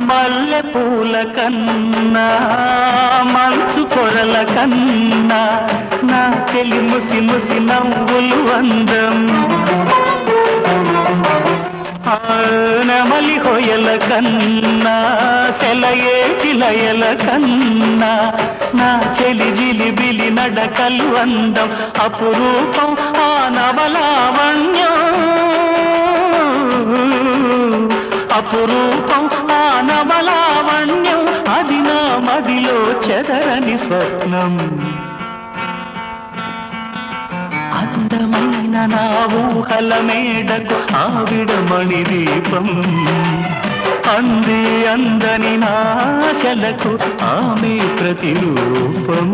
మల్లె పూల కన్నా మంచు పొరల కన్నా నా చెలి ముసి ముసి నవ్వులు అందం నెమలి హొయల కన్నా సెలయేటి లయల కన్నా నా చెలి జిలిబిలి నడకలు అందం అపురూపం ఆ నవలావణ్యం అపురూపం ఆ నవలావణ్యం అది నా మదిలో చెదరని స్వప్నం అందమైన నా ఊహల మేడకు ఆవిడమణి దీపం అంది అందని నాశలకు ఆమె ప్రతిరూపం